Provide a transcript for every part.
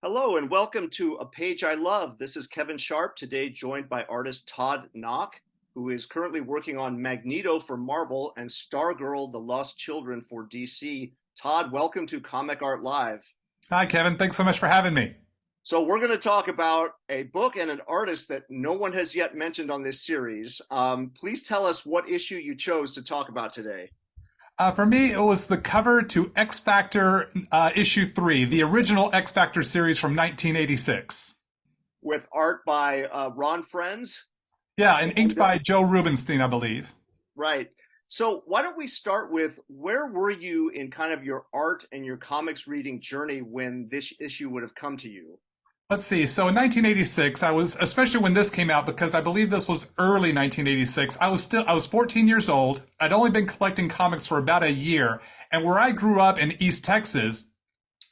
Hello and welcome to A Page I Love. This is Kevin Sharp, today joined by artist Todd Nauck, who is currently working on Magneto for Marvel and Stargirl, The Lost Children for DC. Todd, welcome to Comic Art Live. Hi, Kevin. Thanks so much for having me. So we're going to talk about a book and an artist that no one has yet mentioned on this series. Please tell us what issue you chose to talk about today. For me, it was the cover to X Factor issue 3, the original X Factor series from 1986. With art by Ron Frenz. Yeah, and inked by Joe Rubinstein, I believe. Right. So why don't we start with where were you in kind of your art and your comics reading journey when this issue would have come to you? Let's see. So in 1986, I was, especially when this came out, because I believe this was early 1986, I was 14 years old. I'd only been collecting comics for about a year. And where I grew up in East Texas,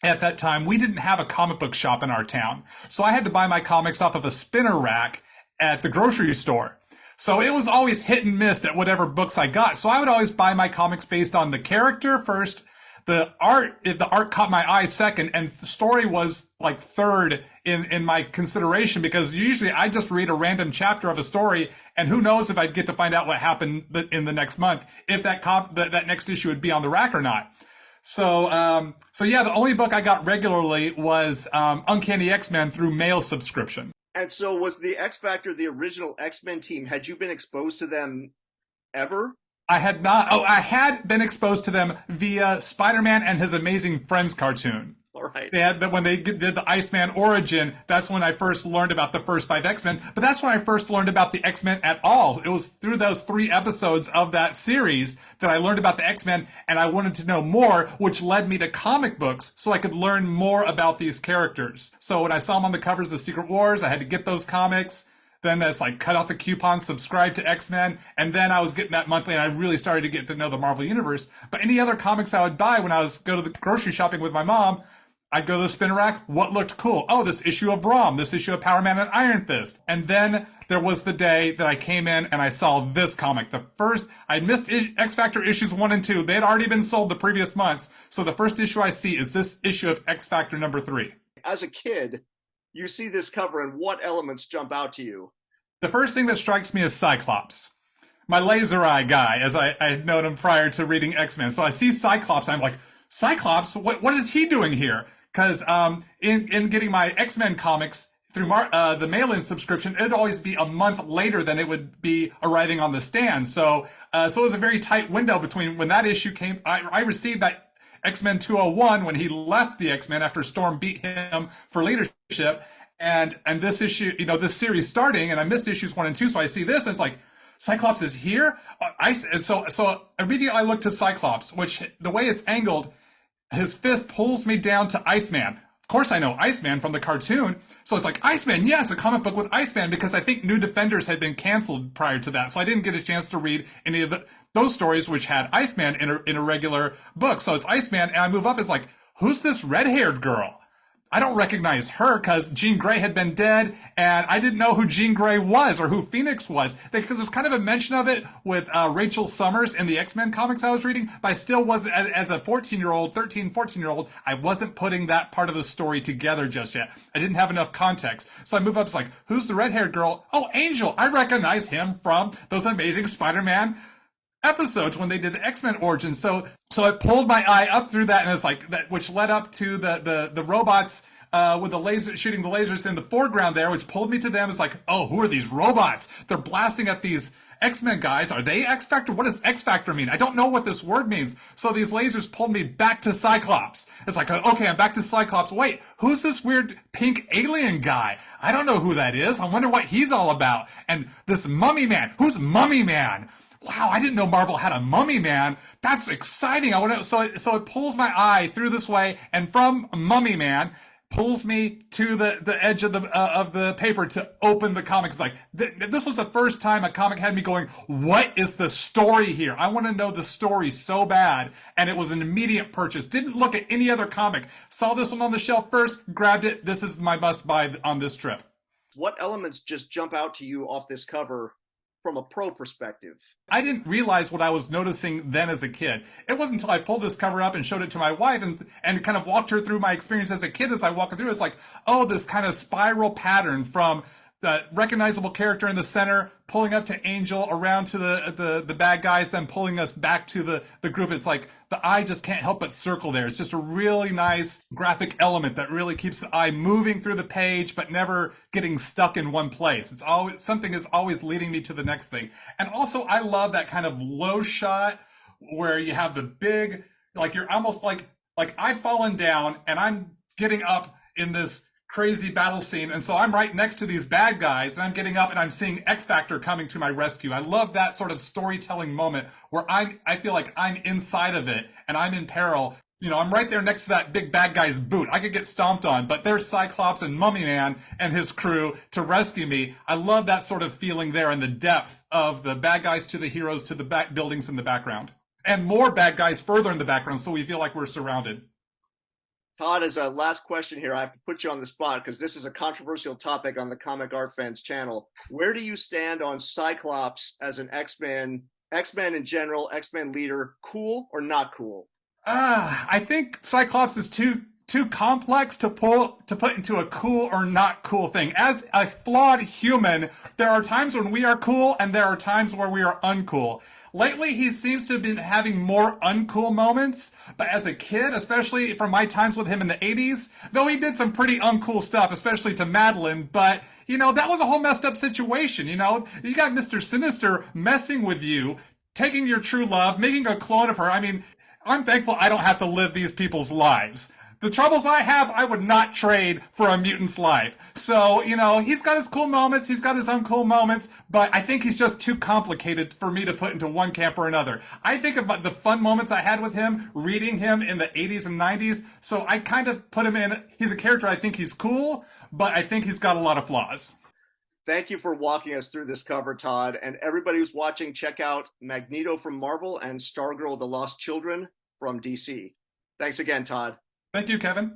at that time, we didn't have a comic book shop in our town. So I had to buy my comics off of a spinner rack at the grocery store. So it was always hit and miss at whatever books I got. So I would always buy my comics based on the character first, if the art caught my eye second, and the story was like third in my consideration, because usually I just read a random chapter of a story and who knows if I'd get to find out what happened in the next month, if that next issue would be on the rack or not. So yeah, the only book I got regularly was Uncanny X-Men through mail subscription. And so was the X Factor the original X-Men team? Had you been exposed to them ever? I had not. Oh, I had been exposed to them via Spider-Man and His Amazing Friends cartoon. All right. They had when they did the Iceman origin. That's when I first learned about the first 5 X-Men. But that's when I first learned about the X-Men at all. It was through those 3 episodes of that series that I learned about the X-Men, and I wanted to know more, which led me to comic books so I could learn more about these characters. So when I saw them on the covers of Secret Wars, I had to get those comics. Then that's like cut out the coupon, subscribe to X-Men, and then I was getting that monthly, and I really started to get to know the Marvel Universe. But any other comics I would buy when I was go to the grocery shopping with my mom, I'd go to the spinner rack. What looked cool? Oh, this issue of ROM, this issue of Power Man and Iron Fist. And then there was the day that I came in and I saw this comic. The first, I missed X Factor issues 1 and 2. They had already been sold the previous months. So the first issue I see is this issue of X Factor number 3. As a kid, you see this cover and what elements jump out to you? The first thing that strikes me is Cyclops. My laser eye guy, as I had known him prior to reading X-Men. So I see Cyclops, and I'm like, Cyclops? What is he doing here? Because in getting my X-Men comics through the mail-in subscription, it'd always be a month later than it would be arriving on the stand. So it was a very tight window between when that issue came. I received that X-Men 201 when he left the X-Men after Storm beat him for leadership. And this issue, this series starting, and I missed issues 1 and 2, so I see this, and it's like, Cyclops is here? So immediately I look to Cyclops, which, the way it's angled, his fist pulls me down to Iceman. Of course I know Iceman from the cartoon, so it's like, Iceman, yes, a comic book with Iceman, because I think New Defenders had been canceled prior to that, so I didn't get a chance to read any of those stories which had Iceman in a regular book. So it's Iceman, and I move up, it's like, who's this red-haired girl? I don't recognize her because Jean Grey had been dead, and I didn't know who Jean Grey was or who Phoenix was, because there's kind of a mention of it with Rachel Summers in the X-Men comics I was reading, but I still wasn't, as a 14-year-old, 13, 14-year-old, I wasn't putting that part of the story together just yet. I didn't have enough context. So I move up, it's like, who's the red-haired girl? Oh, Angel! I recognize him from those Amazing Spider-Man episodes when they did the X-Men origin. So it pulled my eye up through that, and it's like that, which led up to the robots with the laser shooting the lasers in the foreground there, which pulled me to them. It's like, oh, who are these robots? They're blasting at these X-Men guys. Are they X Factor? What does X Factor mean? I don't know what this word means. So these lasers pulled me back to Cyclops. It's like, okay, I'm back to Cyclops. Wait, who's this weird pink alien guy? I don't know who that is. I wonder what he's all about. And this Mummy Man. Who's Mummy Man? Wow, I didn't know Marvel had a Mummy Man. That's exciting. I want to. So it pulls my eye through this way, and from Mummy Man pulls me to the edge of the paper to open the comic. It's like this was the first time a comic had me going, what is the story here? I want to know the story so bad, and it was an immediate purchase. Didn't look at any other comic. Saw this one on the shelf first, grabbed it. This is my must buy on this trip. What elements just jump out to you off this cover from a pro perspective. I didn't realize what I was noticing then as a kid. It wasn't until I pulled this cover up and showed it to my wife and kind of walked her through my experience as a kid as I walked through. It's like, oh, this kind of spiral pattern from the recognizable character in the center, pulling up to Angel, around to the bad guys, then pulling us back to the group. It's like the eye just can't help but circle there. It's just a really nice graphic element that really keeps the eye moving through the page, but never getting stuck in one place. It's always, something is always leading me to the next thing. And also I love that kind of low shot where you have the big, like you're almost like I've fallen down and I'm getting up in this crazy battle scene, and so I'm right next to these bad guys and I'm getting up and I'm seeing X Factor coming to my rescue. I love that sort of storytelling moment where I feel like I'm inside of it and I'm in peril. You know, I'm right there next to that big bad guy's boot. I could get stomped on, but there's Cyclops and Mummy Man and his crew to rescue me. I love that sort of feeling there and the depth of the bad guys to the heroes to the back buildings in the background. And more bad guys further in the background, so we feel like we're surrounded. Todd, as a last question here, I have to put you on the spot because this is a controversial topic on the Comic Art Fans channel. Where do you stand on Cyclops as an X-Men, X-Men in general, X-Men leader? Cool or not cool? I think Cyclops is too complex to put into a cool or not cool thing. As a flawed human, there are times when we are cool and there are times where we are uncool. Lately, he seems to have been having more uncool moments, but as a kid, especially from my times with him in the 80s, though he did some pretty uncool stuff, especially to Madeline, but, you know, that was a whole messed up situation, you know? You got Mr. Sinister messing with you, taking your true love, making a clone of her. I mean, I'm thankful I don't have to live these people's lives. The troubles I have, I would not trade for a mutant's life. So, you know, he's got his cool moments, he's got his uncool moments, but I think he's just too complicated for me to put into one camp or another. I think about the fun moments I had with him, reading him in the 80s and 90s, so I kind of put him in, he's a character I think he's cool, but I think he's got a lot of flaws. Thank you for walking us through this cover, Todd. And everybody who's watching, check out Magneto from Marvel and Stargirl, The Lost Children from DC. Thanks again, Todd. Thank you, Kevin.